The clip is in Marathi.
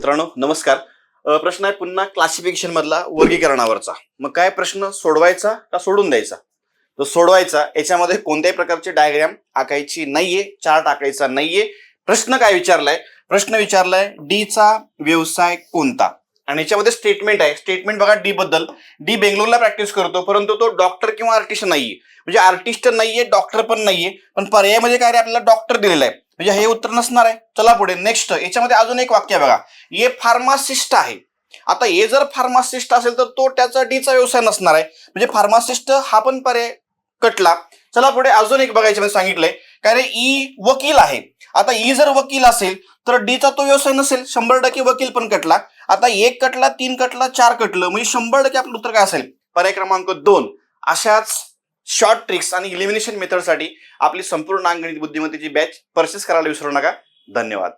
मित्रांनो नमस्कार. प्रश्न आहे पुन्हा क्लासिफिकेशन मधला वर्गीकरणावरचा. मग काय प्रश्न सोडवायचा का सोडून द्यायचा? तो सोडवायचा. याच्यामध्ये कोणत्याही प्रकारची डायग्राम आखायची नाहीये, चार्ट आखायचा नाहीये. प्रश्न काय विचारलाय? प्रश्न विचारलाय डी चा व्यवसाय कोणता, आणि याच्यामध्ये स्टेटमेंट आहे. स्टेटमेंट बघा डी बद्दल. डी बेंगलोरला प्रॅक्टिस करतो, परंतु तो डॉक्टर किंवा आर्टिस्ट नाहीये. म्हणजे आर्टिस्ट नाहीये, डॉक्टर पण नाहीये, पण पर्यायामध्ये काय रे आपल्याला डॉक्टर दिलेला आहे, म्हणजे हे उत्तर नसणार आहे. चला पुढे नेक्स्ट. याच्यामध्ये अजून एक वाक्य बघा, ये फार्मासिस्ट आहे. आता हे जर फार्मासिस्ट असेल तर तो त्याचा डीचा व्यवसाय नसणार आहे, म्हणजे फार्मासिस्ट हा पण पर्याय कटला. चला पुढे अजून एक बघायचं म्हणजे सांगितलंय काय रे, ई वकील आहे. आता ई जर वकील असेल तर डीचा तो व्यवसाय नसेल, 100% वकील पण कटला. आता 1 कटला, 3 कटला, 4 कटलं, म्हणजे 100% आपलं उत्तर काय असेल? पर्याय क्रमांक 2. अशाच शॉर्ट ट्रिक्स आणि इलिमिनेशन मेथडसाठी आपली संपूर्ण अंगणित बुद्धिमत्तेची बॅच परचेस करायला विसरू नका. धन्यवाद.